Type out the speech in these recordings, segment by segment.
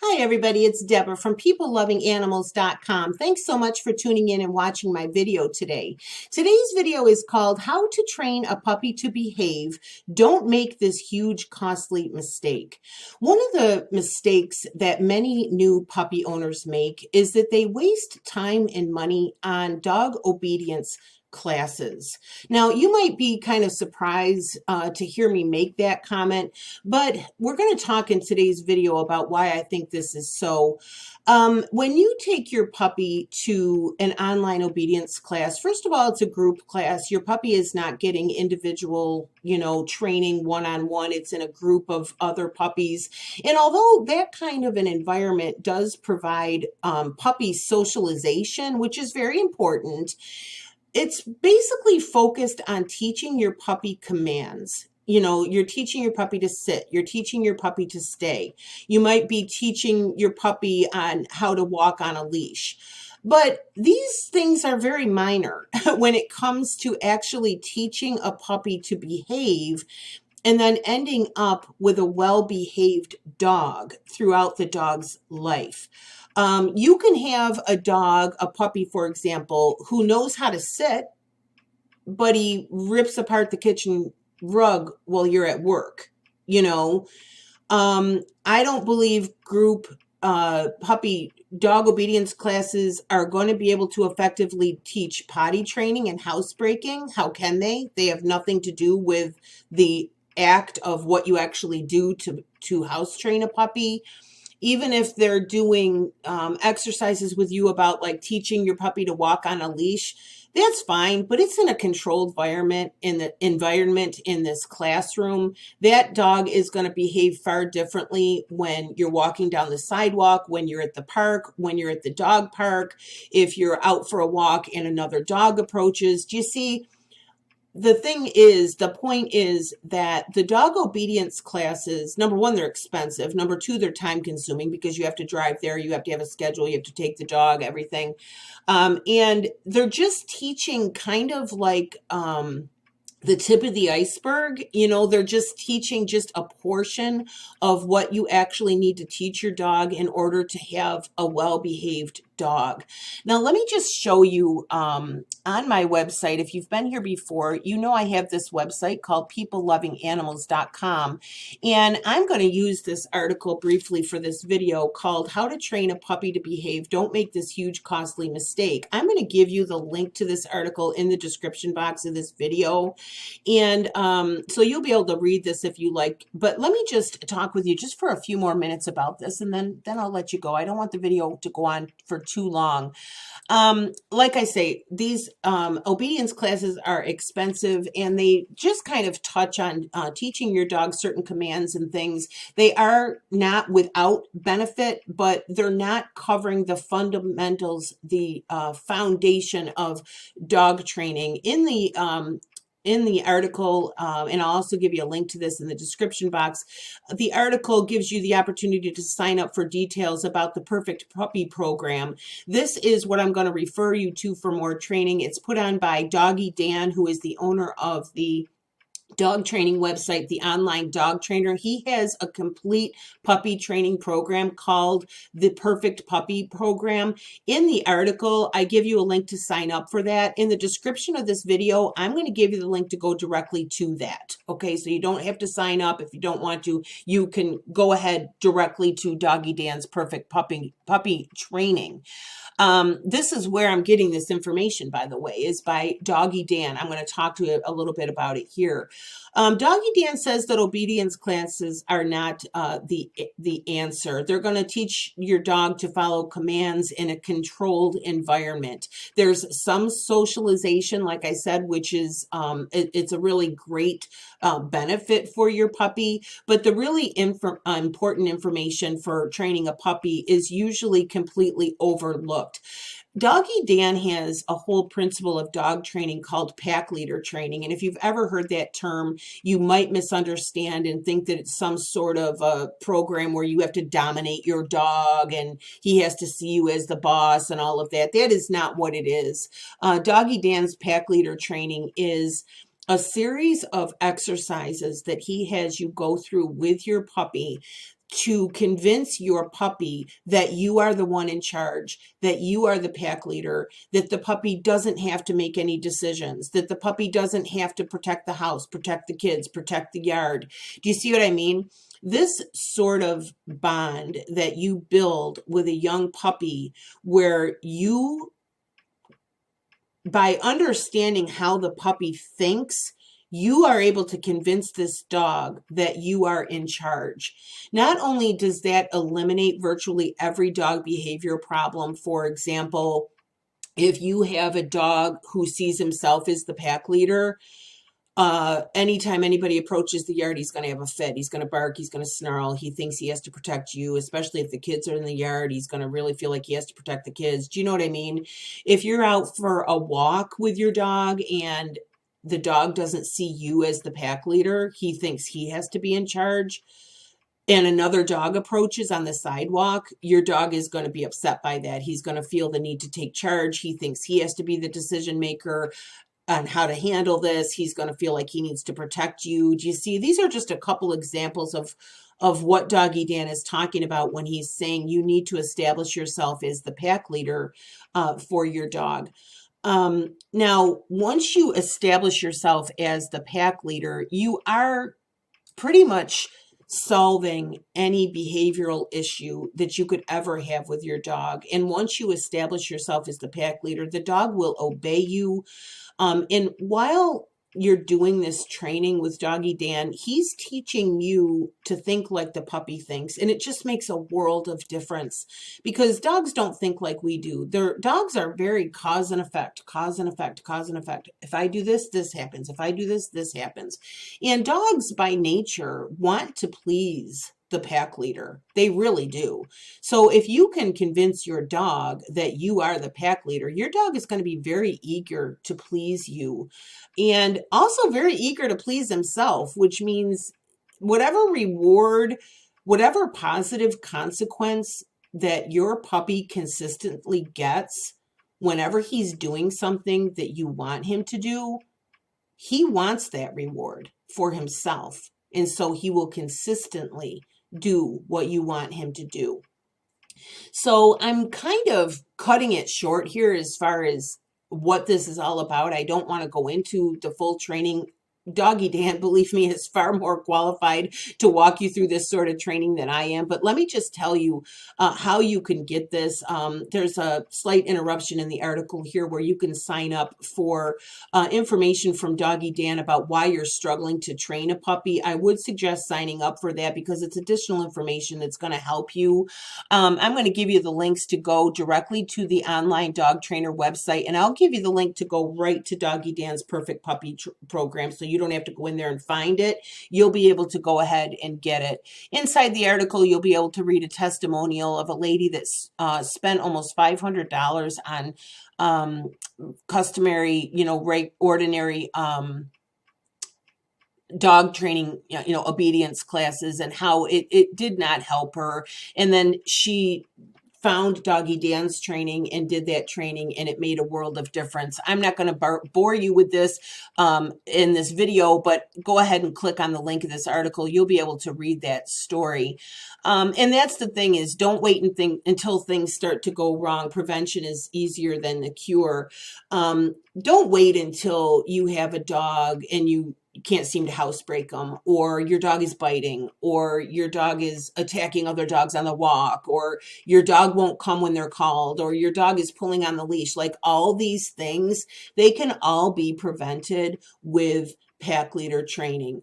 Hi, everybody. It's Deborah from PeopleLovingAnimals.com. Thanks so much for tuning in and watching my video today. Today's video is called How to Train a Puppy to Behave. Don't make this huge, costly mistake. One of the mistakes that many new puppy owners make is that they waste time and money on dog obedience classes. Now, you might be kind of surprised to hear me make that comment, but we're going to talk in today's video about why I think this is so. When you take your puppy to an online obedience class, first of all, it's a group class. Your puppy is not getting individual, training one-on-one. It's in a group of other puppies. And although that kind of an environment does provide puppy socialization, which is very important, it's basically focused on teaching your puppy commands. You're teaching your puppy to sit. You're teaching your puppy to stay. You might be teaching your puppy on how to walk on a leash. But these things are very minor when it comes to actually teaching a puppy to behave and then ending up with a well-behaved dog throughout the dog's life. You can have a puppy, for example, who knows how to sit, but he rips apart the kitchen rug while you're at work. I don't believe group puppy dog obedience classes are going to be able to effectively teach potty training and housebreaking. How can they? They have nothing to do with the act of what you actually do to house train a puppy. Even if they're doing exercises with you about like teaching your puppy to walk on a leash, that's fine, but it's in a controlled environment in this classroom. That dog is going to behave far differently when you're walking down the sidewalk, when you're at the park, when you're at the dog park, if you're out for a walk and another dog approaches. Do you see? The point is that the dog obedience classes, number one, they're expensive. Number two, they're time consuming because you have to drive there. You have to have a schedule. You have to take the dog, everything. And they're just teaching kind of like the tip of the iceberg. They're just teaching just a portion of what you actually need to teach your dog in order to have a well-behaved dog. Now, let me just show you on my website. If you've been here before, I have this website called PeopleLovingAnimals.com, and I'm going to use this article briefly for this video called How to Train a Puppy to Behave. Don't make this huge, costly mistake. I'm going to give you the link to this article in the description box of this video, and so you'll be able to read this if you like. But let me just talk with you just for a few more minutes about this, and then I'll let you go. I don't want the video to go on for too long. Like I say, these obedience classes are expensive, and they just kind of touch on teaching your dog certain commands and things. They are not without benefit, but they're not covering the fundamentals, the foundation of dog training. In the article, and I'll also give you a link to this in the description box, the article gives you the opportunity to sign up for details about the Perfect Puppy program. This is what I'm going to refer you to for more training. It's put on by Doggy Dan, who is the owner of the dog training website, The Online Dog Trainer. He has a complete puppy training program called the Perfect Puppy Program. In the article, I give you a link to sign up for that. In the description of this video, I'm going to give you the link to go directly to that. Okay, so you don't have to sign up if you don't want to. You can go ahead directly to Doggy Dan's Perfect Puppy Training. This is where I'm getting this information, by the way, is by Doggy Dan. I'm going to talk to you a little bit about it here. Doggy Dan says that obedience classes are not the answer. They're going to teach your dog to follow commands in a controlled environment. There's some socialization, like I said, which is it's a really great benefit for your puppy. But the really important information for training a puppy is usually completely overlooked. Doggy Dan has a whole principle of dog training called pack leader training. And if you've ever heard that term, you might misunderstand and think that it's some sort of a program where you have to dominate your dog and he has to see you as the boss and all of that. That is not what it is. Doggy Dan's pack leader training is a series of exercises that he has you go through with your puppy to convince your puppy that you are the one in charge, that you are the pack leader, that the puppy doesn't have to make any decisions, that the puppy doesn't have to protect the house, protect the kids, protect the yard. Do you see what I mean? This sort of bond that you build with a young puppy, where you, by understanding how the puppy thinks, you are able to convince this dog that you are in charge. Not only does that eliminate virtually every dog behavior problem, for example, if you have a dog who sees himself as the pack leader, anytime anybody approaches the yard, he's going to have a fit. He's going to bark. He's going to snarl. He thinks he has to protect you, especially if the kids are in the yard. He's going to really feel like he has to protect the kids. Do you know what I mean? If you're out for a walk with your dog and the dog doesn't see you as the pack leader, he thinks he has to be in charge, and another dog approaches on the sidewalk, your dog is going to be upset by that. He's going to feel the need to take charge. He thinks he has to be the decision maker on how to handle this. He's going to feel like he needs to protect you. Do you see? These are just a couple examples of what Doggy Dan is talking about when he's saying you need to establish yourself as the pack leader for your dog. Now, once you establish yourself as the pack leader, you are pretty much solving any behavioral issue that you could ever have with your dog. And once you establish yourself as the pack leader, the dog will obey you. And while you're doing this training with Doggy Dan, he's teaching you to think like the puppy thinks. And it just makes a world of difference, because dogs don't think like we do. Their dogs are very cause and effect, cause and effect, cause and effect. If I do this, this happens. If I do this, this happens. And dogs by nature want to please the pack leader. They really do. So if you can convince your dog that you are the pack leader, your dog is going to be very eager to please you, and also very eager to please himself, which means whatever reward, whatever positive consequence that your puppy consistently gets whenever he's doing something that you want him to do, he wants that reward for himself. And so he will consistently do what you want him to do. So I'm kind of cutting it short here as far as what this is all about. I don't want to go into the full training. Doggy Dan, believe me, is far more qualified to walk you through this sort of training than I am. But let me just tell you how you can get this. There's a slight interruption in the article here where you can sign up for information from Doggy Dan about why you're struggling to train a puppy. I would suggest signing up for that because it's additional information that's going to help you. I'm going to give you the links to go directly to the online dog trainer website, and I'll give you the link to go right to Doggy Dan's Perfect Puppy program, so you don't have to go in there and find it. You'll be able to go ahead and get it. Inside the article, you'll be able to read a testimonial of a lady that's spent almost $500 on customary, ordinary dog training, obedience classes, and how it did not help her. And then she found Doggy Dan's training and did that training, and it made a world of difference. I'm not going to bore you with this in this video, but go ahead and click on the link of this article. You'll be able to read that story. And that's the thing, is don't wait and think until things start to go wrong. Prevention is easier than the cure. Don't wait until you have a dog and you can't seem to housebreak them, or your dog is biting, or your dog is attacking other dogs on the walk, or your dog won't come when they're called, or your dog is pulling on the leash. Like, all these things, they can all be prevented with pack leader training.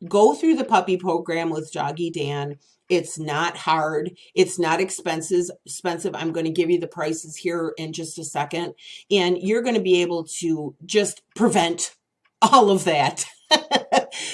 Go through the puppy program with Doggy Dan. It's not hard. It's not expensive. I'm going to give you the prices here in just a second, and you're going to be able to just prevent all of that.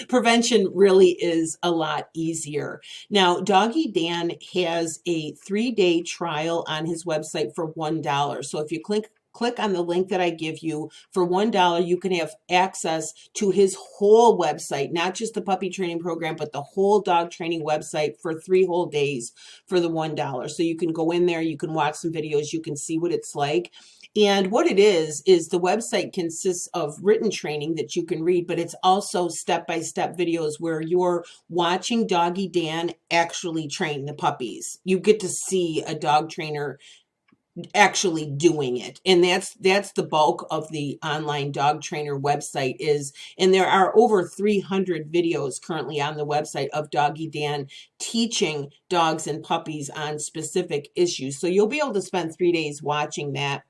Prevention really is a lot easier. Now, Doggy Dan has a 3-day trial on his website for $1. So if you click on the link that I give you, for $1, you can have access to his whole website, not just the puppy training program, but the whole dog training website for 3 whole days for the $1. So you can go in there, you can watch some videos, you can see what it's like. And what it is the website consists of written training that you can read, but it's also step-by-step videos where you're watching Doggy Dan actually train the puppies. You get to see a dog trainer actually doing it, and that's the bulk of the online dog trainer website is. And there are over 300 videos currently on the website of Doggy Dan teaching dogs and puppies on specific issues, so you'll be able to spend 3 days watching that.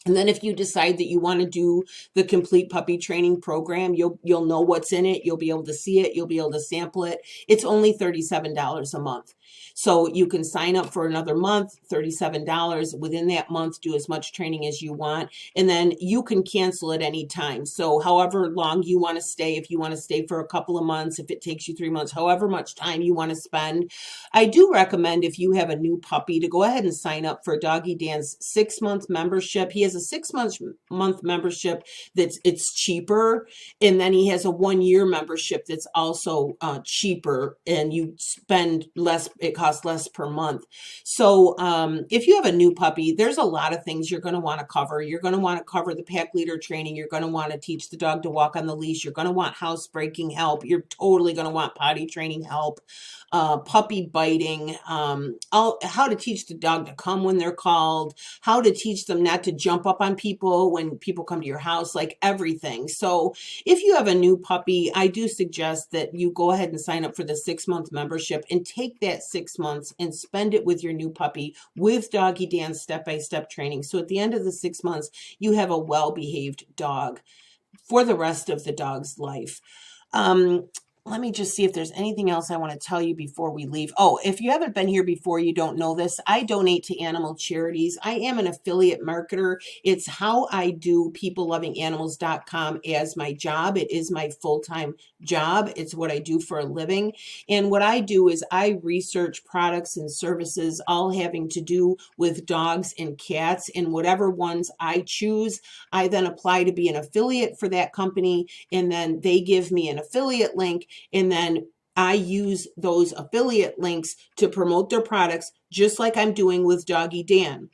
And then if you decide that you want to do the complete puppy training program, you'll know what's in it. You'll be able to see it. You'll be able to sample it. It's only $37 a month. So you can sign up for another month, $37. Within that month, do as much training as you want. And then you can cancel at any time. So however long you want to stay, if you want to stay for a couple of months, if it takes you 3 months, however much time you want to spend. I do recommend, if you have a new puppy, to go ahead and sign up for Doggy Dan's 6-month membership. He has a 6-month membership it's cheaper, and then he has a 1-year membership that's also cheaper, and you spend less. It costs less per month. So if you have a new puppy, there's a lot of things you're going to want to cover. You're going to want to cover the pack leader training. You're going to want to teach the dog to walk on the leash. You're going to want housebreaking help. You're totally going to want potty training help. Puppy biting, how to teach the dog to come when they're called, how to teach them not to jump up on people when people come to your house, like everything. So if you have a new puppy, I do suggest that you go ahead and sign up for the 6-month membership and take that 6 months and spend it with your new puppy with Doggy Dan's step-by-step training. So at the end of the 6 months, you have a well-behaved dog for the rest of the dog's life. Let me just see if there's anything else I want to tell you before we leave. Oh, if you haven't been here before, you don't know this, I donate to animal charities. I am an affiliate marketer. It's how I do peoplelovinganimals.com as my job. It is my full-time job. It's what I do for a living. And what I do is I research products and services all having to do with dogs and cats, and whatever ones I choose, I then apply to be an affiliate for that company, and then they give me an affiliate link, and then I use those affiliate links to promote their products, just like I'm doing with Doggy Dan.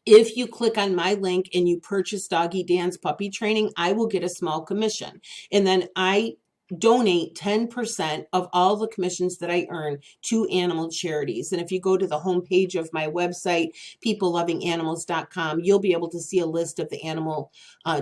If you click on my link and you purchase Doggy Dan's puppy training, I will get a small commission. And then I donate 10% of all the commissions that I earn to animal charities. And if you go to the homepage of my website, peoplelovinganimals.com, you'll be able to see a list of the animal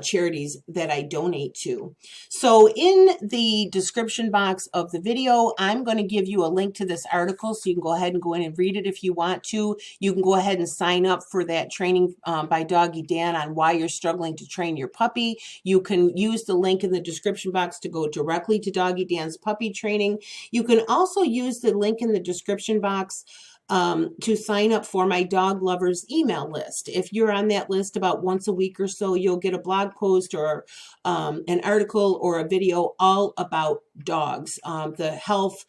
charities that I donate to. So in the description box of the video, I'm going to give you a link to this article, so you can go ahead and go in and read it if you want to. You can go ahead and sign up for that training by Doggy Dan on why you're struggling to train your puppy. You can use the link in the description box to go directly to Doggy Dan's puppy training. You can also use the link in the description box to sign up for my dog lovers email list. If you're on that list about once a week or so, you'll get a blog post or an article or a video all about dogs, the health,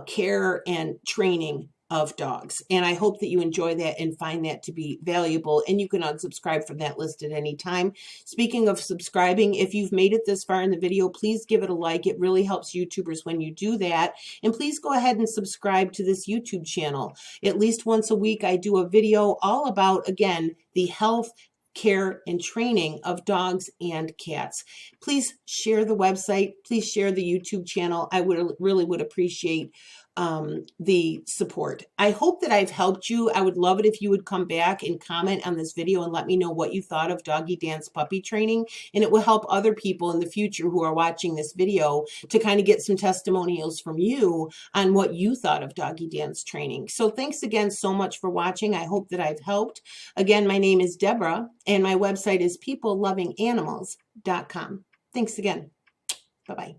care, and training of dogs. And I hope that you enjoy that and find that to be valuable. And you can unsubscribe from that list at any time. Speaking of subscribing, if you've made it this far in the video, please give it a like. It really helps YouTubers when you do that. And please go ahead and subscribe to this YouTube channel. At least once a week, I do a video all about, again, the health, care, and training of dogs and cats. Please share the website. Please share the YouTube channel. I really would appreciate the support. I hope that I've helped you. I would love it if you would come back and comment on this video and let me know what you thought of Doggy Dan's puppy training, and it will help other people in the future who are watching this video to kind of get some testimonials from you on what you thought of Doggy Dan's training. So thanks again so much for watching. I hope that I've helped. Again, my name is Deborah, and my website is peoplelovinganimals.com. Thanks again. Bye-bye.